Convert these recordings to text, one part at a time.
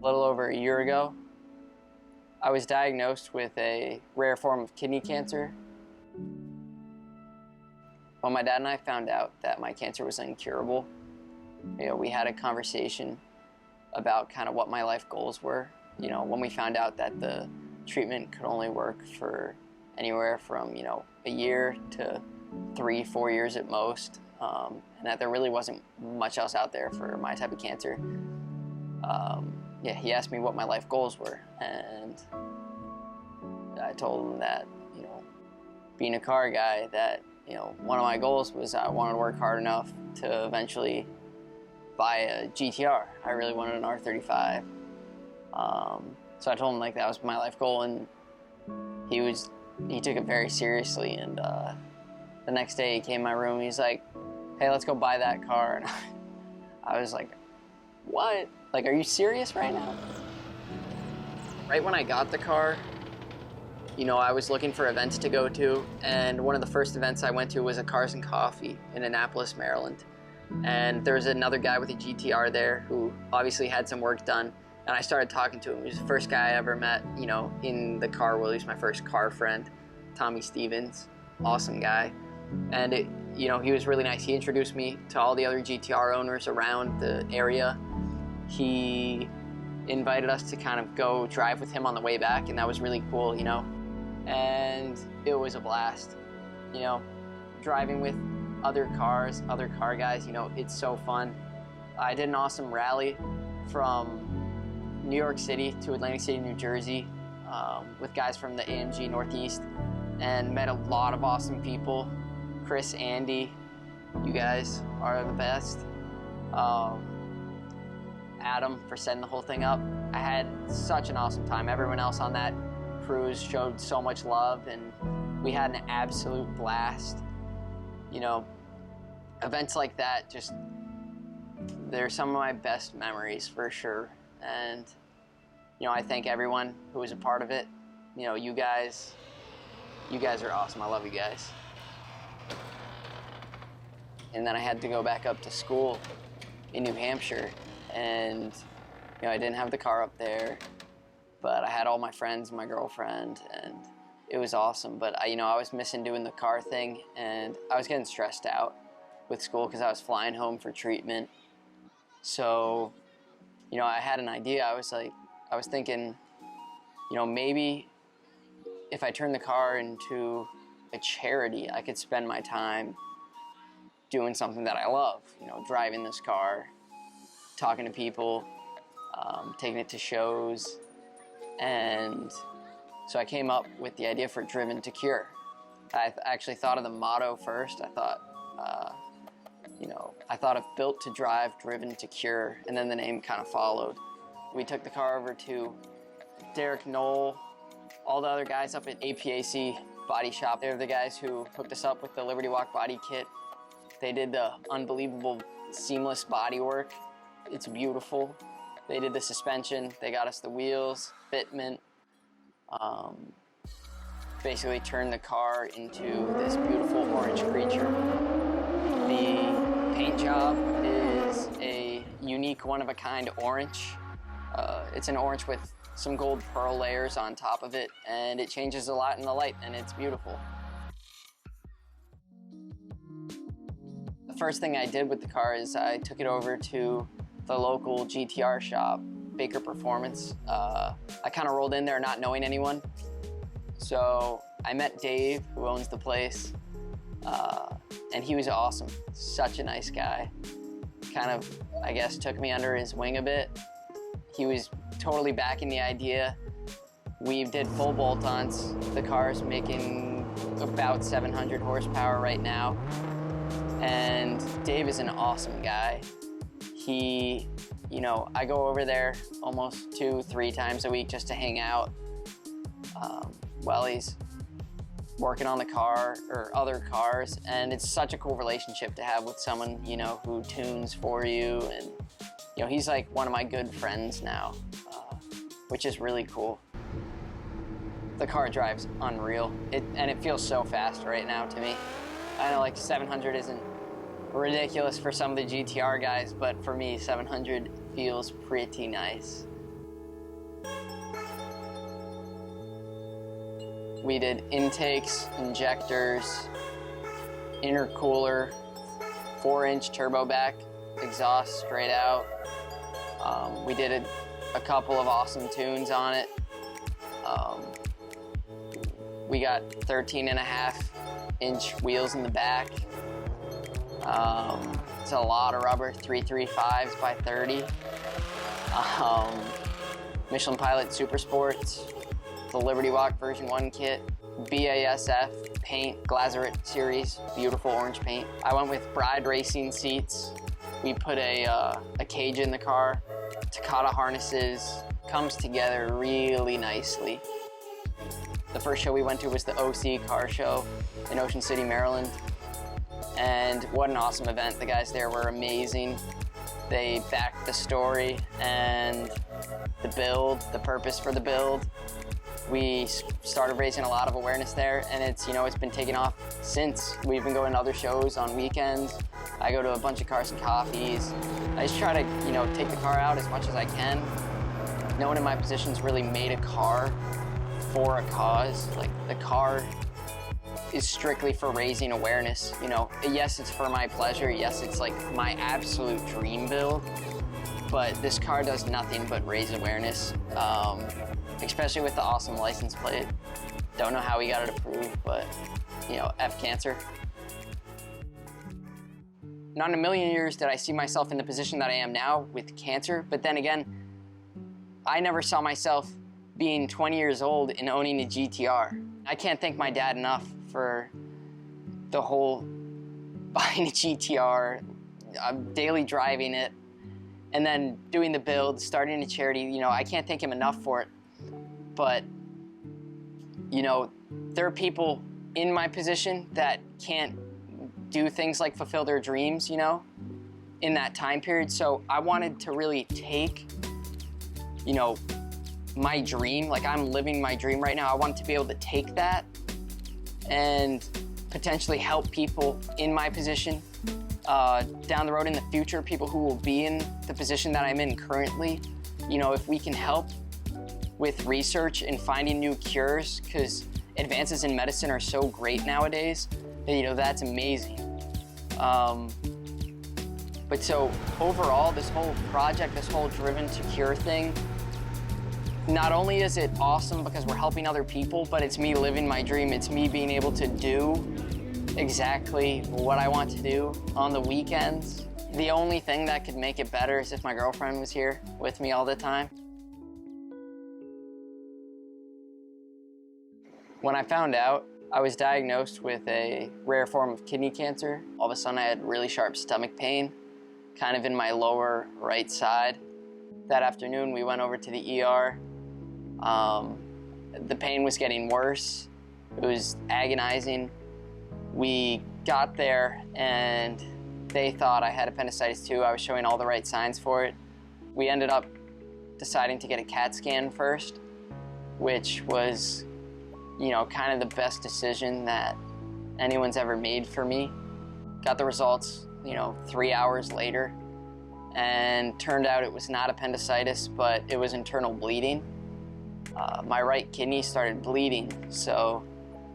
A little over a year ago, I was diagnosed with a rare form of kidney cancer. When my dad and I found out that my cancer was incurable, we had a conversation about kind of what my life goals were. When we found out that the treatment could only work for anywhere from, a year to 3-4 years at most, and that there really wasn't much else out there for my type of cancer. He asked me what my life goals were, and I told him that, being a car guy, that, one of my goals was I wanted to work hard enough to eventually buy a GTR. I really wanted an R35. So I told him that was my life goal, and he took it very seriously. And the next day he came in my room, he's like, "Hey, let's go buy that car." And I was like, "What? Are you serious right now?" Right when I got the car, I was looking for events to go to, and one of the first events I went to was a Cars and Coffee in Annapolis, Maryland. And there was another guy with a GTR there who obviously had some work done, and I started talking to him. He was the first guy I ever met, in the car world. He was my first car friend, Tommy Stevens, awesome guy. And he was really nice. He introduced me to all the other GTR owners around the area. He invited us to kind of go drive with him on the way back, and that was really cool, And it was a blast, driving with other cars, other car guys, it's so fun. I did an awesome rally from New York City to Atlantic City, New Jersey, with guys from the AMG Northeast, and met a lot of awesome people. Chris, Andy, you guys are the best. Adam for setting the whole thing up. I had such an awesome time. Everyone else on that cruise showed so much love, and we had an absolute blast. Events like that, they're some of my best memories for sure. And, I thank everyone who was a part of it. You guys are awesome. I love you guys. And then I had to go back up to school in New Hampshire, and, I didn't have the car up there, but I had all my friends and my girlfriend, and it was awesome. But I was missing doing the car thing, and I was getting stressed out with school because I was flying home for treatment. So, I had an idea. I was thinking, maybe if I turn the car into a charity, I could spend my time doing something that I love, driving this car, talking to people, taking it to shows. And so I came up with the idea for Driven to Cure. I actually thought of the motto first. I thought of Built to Drive, Driven to Cure, and then the name kind of followed. We took the car over to Derek Knoll, all the other guys up at APAC Body Shop. They're the guys who hooked us up with the Liberty Walk body kit. They did the unbelievable seamless body work. It's beautiful. They did the suspension. They got us the wheels, fitment. Basically turned the car into this beautiful orange creature. The paint job is a unique one-of-a-kind orange. It's an orange with some gold pearl layers on top of it, and it changes a lot in the light, and it's beautiful. The first thing I did with the car is I took it over to the local GTR shop, Baker Performance. I kind of rolled in there not knowing anyone. So I met Dave, who owns the place, and he was awesome. Such a nice guy. Kind of, I guess, took me under his wing a bit. He was totally backing the idea. We did full bolt-ons. The car's making about 700 horsepower right now. And Dave is an awesome guy. He, I go over there almost 2-3 times a week just to hang out while he's working on the car or other cars. And it's such a cool relationship to have with someone, who tunes for you. And, he's like one of my good friends now, which is really cool. The car drives unreal. And it feels so fast right now to me. I know 700 isn't ridiculous for some of the GTR guys, but for me, 700 feels pretty nice. We did intakes, injectors, intercooler, 4-inch turbo back, exhaust straight out. We did a couple of awesome tunes on it. We got 13.5-inch wheels in the back. It's a lot of rubber, 335s by 30. Michelin Pilot Super Sports, the Liberty Walk version 1 kit, BASF paint, Glazeret series, beautiful orange paint. I went with Bride Racing seats. We put a cage in the car, Takata harnesses, comes together really nicely. The first show we went to was the OC car show in Ocean City, Maryland. And what an awesome event. The guys there were amazing. They backed the story and the build, the purpose for the build. We started raising a lot of awareness there, and it's been taking off since. We've been going to other shows on weekends. I go to a bunch of Cars and Coffees. I just try to, take the car out as much as I can. No one in my position's really made a car for a cause. Like, the car is strictly for raising awareness. Yes, it's for my pleasure. Yes, it's like my absolute dream build. But this car does nothing but raise awareness, especially with the awesome license plate. Don't know how we got it approved, but F CANCR. Not in a million years did I see myself in the position that I am now with cancer, but then again, I never saw myself being 20 years old and owning a GTR. I can't thank my dad enough for the whole buying a GTR, daily driving it, and then doing the build, starting a charity. I can't thank him enough for it. But, there are people in my position that can't do things like fulfill their dreams, in that time period. So I wanted to really take, my dream, like I'm living my dream right now. I wanted to be able to take that and potentially help people in my position down the road in the future, people who will be in the position that I'm in currently. If we can help with research and finding new cures, because advances in medicine are so great nowadays, that's amazing. But so overall, this whole project, this whole Driven to Cure thing, not only is it awesome because we're helping other people, but it's me living my dream. It's me being able to do exactly what I want to do on the weekends. The only thing that could make it better is if my girlfriend was here with me all the time. When I found out I was diagnosed with a rare form of kidney cancer, all of a sudden I had really sharp stomach pain, kind of in my lower right side. That afternoon we went over to the ER. The pain was getting worse. It was agonizing. We got there and they thought I had appendicitis too. I was showing all the right signs for it. We ended up deciding to get a CAT scan first, which was, kind of the best decision that anyone's ever made for me. Got the results, 3 hours later, and turned out it was not appendicitis, but it was internal bleeding. My right kidney started bleeding, so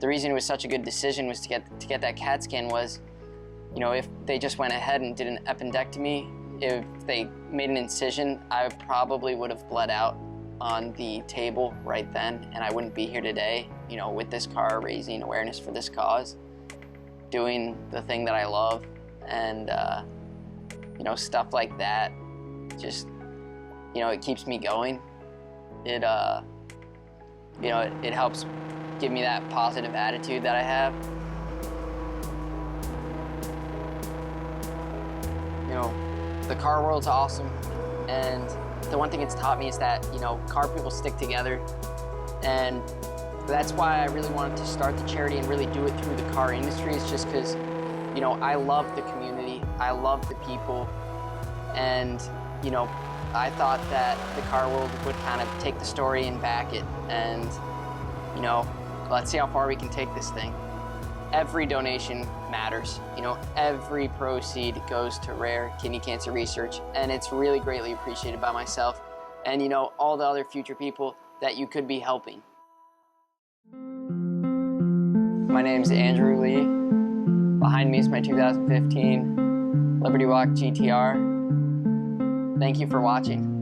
the reason it was such a good decision was to get that CAT scan was, if they just went ahead and did an appendectomy, if they made an incision, I probably would have bled out on the table right then, and I wouldn't be here today, with this car, raising awareness for this cause, doing the thing that I love, and stuff like that. Just, it keeps me going. It it helps give me that positive attitude that I have. The car world's awesome, and the one thing it's taught me is that, car people stick together, and that's why I really wanted to start the charity and really do it through the car industry. It's just because, I love the community, I love the people, and, I thought that the car world would kind of take the story and back it, and, let's see how far we can take this thing. Every donation matters. Every proceed goes to rare kidney cancer research, and it's really greatly appreciated by myself and, you know, all the other future people that you could be helping. My name's Andrew Lee. Behind me is my 2015 Liberty Walk GTR. Thank you for watching.